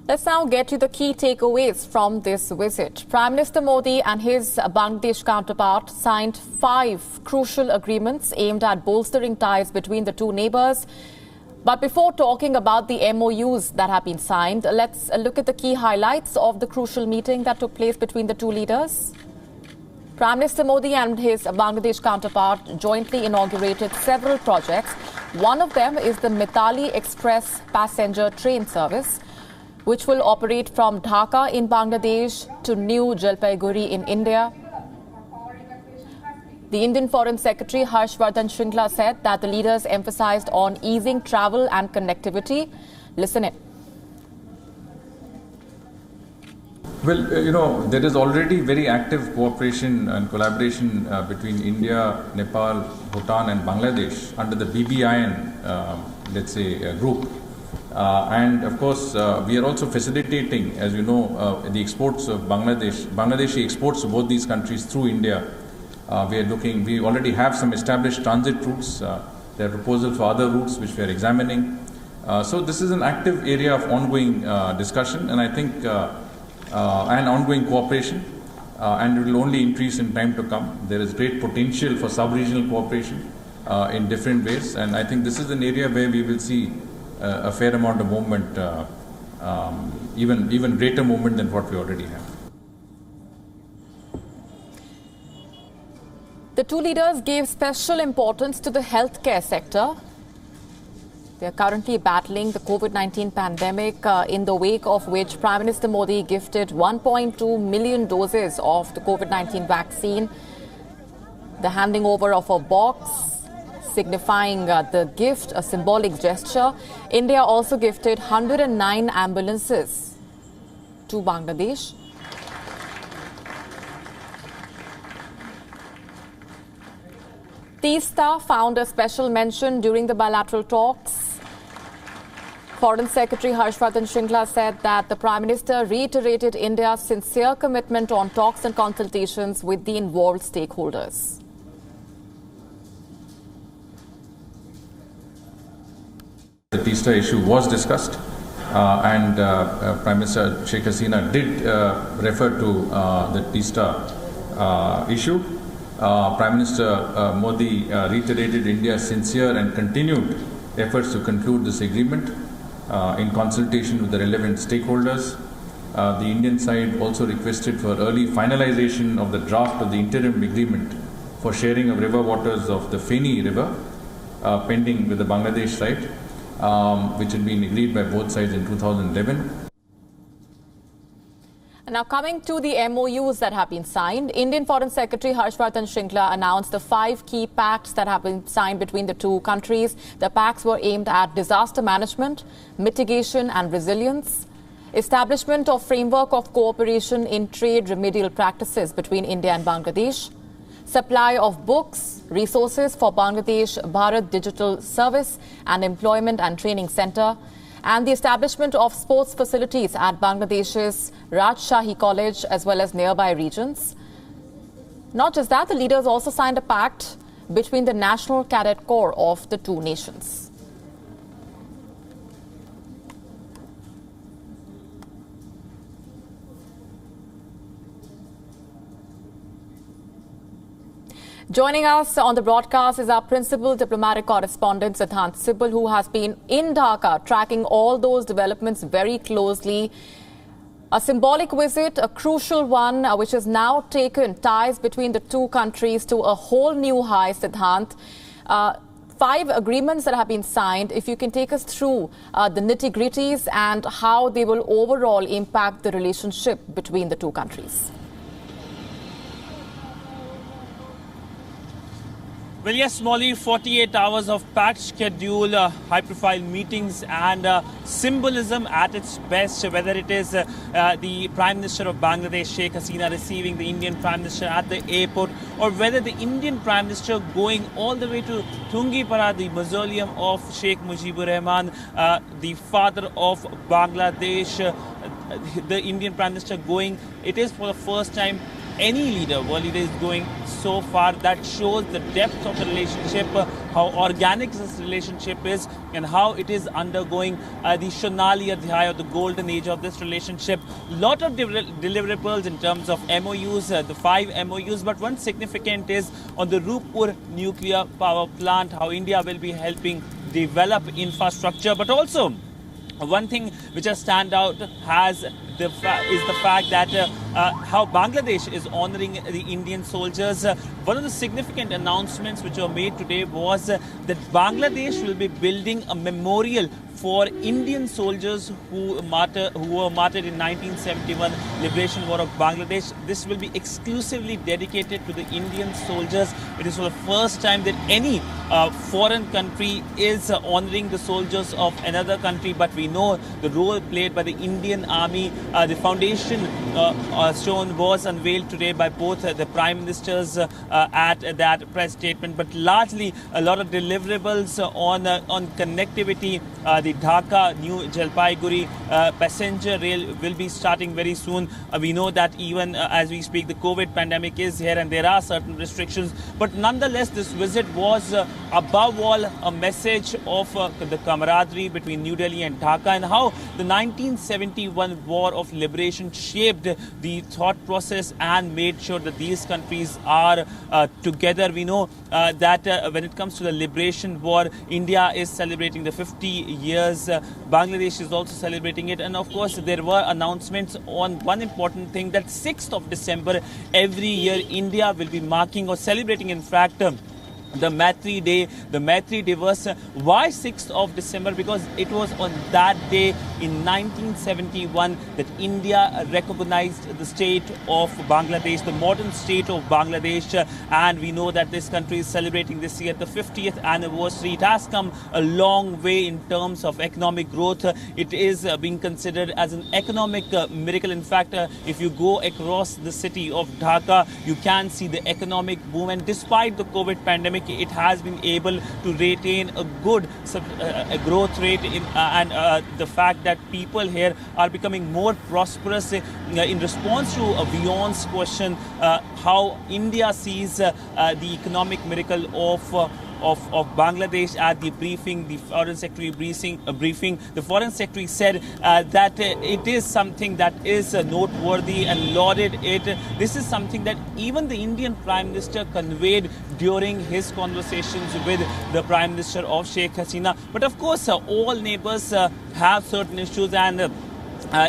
Let's now get to the key takeaways from this visit. Prime Minister Modi and his Bangladesh counterpart signed 5 crucial agreements aimed at bolstering ties between the two neighbours. But before talking about the MOUs that have been signed, let's look at the key highlights of the crucial meeting that took place between the two leaders. Prime Minister Modi and his Bangladesh counterpart jointly inaugurated several projects. One of them is the Mithali Express passenger train service, which will operate from Dhaka in Bangladesh to New Jalpaiguri in India. The Indian Foreign Secretary Harshvardhan Shringla said that the leaders emphasized on easing travel and connectivity. Listen in. Well, there is already very active cooperation and collaboration between India, Nepal, Bhutan and Bangladesh under the BBIN, group. And of course, we are also facilitating, as you know, the exports of Bangladeshi exports to both these countries through India. We already have some established transit routes. There are proposals for other routes which we are examining. So this is an active area of ongoing discussion, and I think and ongoing cooperation, and it will only increase in time to come. There is great potential for sub-regional cooperation in different ways, and I think this is an area where we will see a fair amount of movement, even greater movement than what we already have. The two leaders gave special importance to the healthcare sector. They are currently battling the COVID-19 pandemic, in the wake of which Prime Minister Modi gifted 1.2 million doses of the COVID-19 vaccine. The handing over of a box signifying the gift, a symbolic gesture. India also gifted 109 ambulances to Bangladesh. Teesta found a special mention during the bilateral talks. Foreign Secretary Harshvardhan Shringla said that the Prime Minister reiterated India's sincere commitment on talks and consultations with the involved stakeholders. The Teesta issue was discussed, and Prime Minister Sheikh Hasina did refer to the Teesta issue. Prime Minister Modi reiterated India's sincere and continued efforts to conclude this agreement in consultation with the relevant stakeholders. The Indian side also requested for early finalization of the draft of the interim agreement for sharing of river waters of the Feni River, pending with the Bangladesh side, which had been agreed by both sides in 2011. Now coming to the MOUs that have been signed, Indian Foreign Secretary Harshvardhan Shringla announced the 5 key pacts that have been signed between the two countries. The pacts were aimed at disaster management, mitigation and resilience, establishment of framework of cooperation in trade remedial practices between India and Bangladesh, supply of books, resources for Bangladesh Bharat Digital Service and Employment and Training Centre, and the establishment of sports facilities at Bangladesh's Rajshahi College as well as nearby regions. Not just that, the leaders also signed a pact between the National Cadet Corps of the two nations. Joining us on the broadcast is our principal diplomatic correspondent, Siddhant Sibal, who has been in Dhaka tracking all those developments very closely. A symbolic visit, a crucial one, which has now taken ties between the two countries to a whole new high, Siddhant. 5 agreements that have been signed. If you can take us through the nitty-gritties and how they will overall impact the relationship between the two countries. Well, yes, Molly, 48 hours of packed schedule, high-profile meetings and symbolism at its best, whether it is the Prime Minister of Bangladesh, Sheikh Hasina, receiving the Indian Prime Minister at the airport, or whether the Indian Prime Minister going all the way to Tungipara, the mausoleum of Sheikh Mujibur Rahman, the father of Bangladesh, the Indian Prime Minister going. It is for the first time any leader, world leader, is going so far. That shows the depth of the relationship, how organic this relationship is, and how it is undergoing the Shonali Adhyaya, the golden age of this relationship. Lot of deliverables in terms of MOUs, the 5 MOUs, but one significant is on the Rupur nuclear power plant, how India will be helping develop infrastructure, but also one thing which has stand out is the fact that how Bangladesh is honoring the Indian soldiers. One of the significant announcements which were made today was that Bangladesh will be building a memorial for Indian soldiers who were martyred in 1971 Liberation War of Bangladesh. This will be exclusively dedicated to the Indian soldiers. It is for the first time that any foreign country is honoring the soldiers of another country, but we know the role played by the Indian Army. The foundation stone was unveiled today by both the Prime Ministers at that press statement, but largely a lot of deliverables on connectivity. The Dhaka, New Jalpaiguri passenger rail will be starting very soon. We know that even as we speak, the COVID pandemic is here and there are certain restrictions. But nonetheless, this visit was above all a message of the camaraderie between New Delhi and Dhaka, and how the 1971 War of Liberation shaped the thought process and made sure that these countries are together. We know that when it comes to the Liberation War, India is celebrating the 50 years. Bangladesh is also celebrating it. And of course, there were announcements on one important thing, that 6th of December every year, India will be marking or celebrating, in fact, the Maitri Day, the Maitri Divas. Why 6th of December? Because it was on that day in 1971 that India recognized the state of Bangladesh, the modern state of Bangladesh. And we know that this country is celebrating this year the 50th anniversary. It has come a long way in terms of economic growth. It is being considered as an economic miracle. In fact, if you go across the city of Dhaka, you can see the economic boom. And despite the COVID pandemic, it has been able to retain a good growth rate and the fact that people here are becoming more prosperous. In response to Vion's question, how India sees the economic miracle of Bangladesh at the briefing, the Foreign Secretary briefing, the Foreign Secretary said that it is something that is noteworthy and lauded it. This is something that even the Indian Prime Minister conveyed during his conversations with the Prime Minister of Sheikh Hasina. But of course, all neighbors have certain issues, and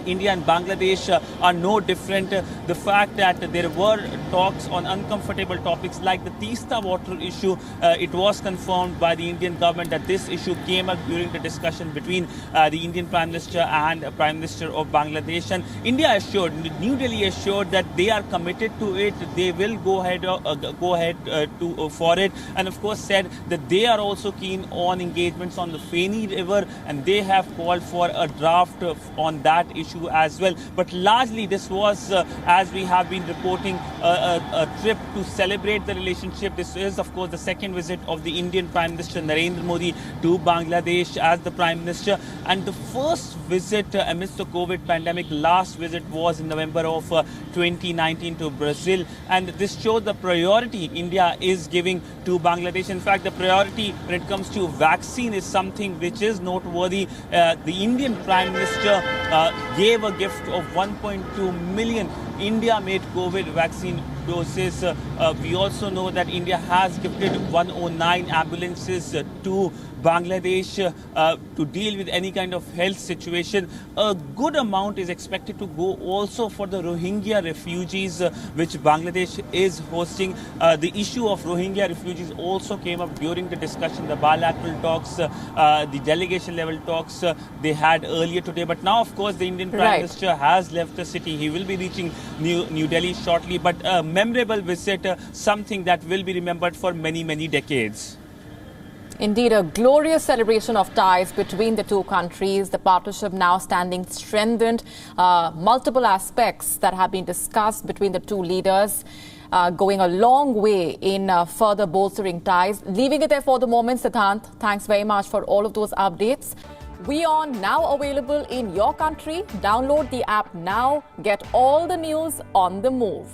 India and Bangladesh are no different. The fact that there were talks on uncomfortable topics like the Teesta water issue, it was confirmed by the Indian government that this issue came up during the discussion between the Indian Prime Minister and Prime Minister of Bangladesh. And India assured, New Delhi assured that they are committed to it. They will go ahead for it, and of course said that they are also keen on engagements on the Feni River, and they have called for a draft on that issue as well. But largely this was, as we have been reporting, a trip to celebrate the relationship. This is of course the second visit of the Indian Prime Minister Narendra Modi to Bangladesh as the Prime Minister, and the first visit amidst the COVID pandemic. Last visit was in November of 2019 to Brazil, and this shows the priority India is giving to Bangladesh. In fact, the priority when it comes to vaccine is something which is noteworthy. The Indian Prime Minister gave a gift of 1.2 million India-made COVID vaccine doses. We also know that India has gifted 109 ambulances to Bangladesh to deal with any kind of health situation. A good amount is expected to go also for the Rohingya refugees, which Bangladesh is hosting. The issue of Rohingya refugees also came up during the discussion, the bilateral talks, the delegation level talks they had earlier today. But now, of course, the Indian Prime Minister has left the city. He will be reaching New Delhi shortly. But a memorable visit, something that will be remembered for many, many decades. Indeed, a glorious celebration of ties between the two countries. The partnership now standing strengthened. Multiple aspects that have been discussed between the two leaders, going a long way in further bolstering ties. Leaving it there for the moment, Siddhant. Thanks very much for all of those updates. WION now available in your country. Download the app now. Get all the news on the move.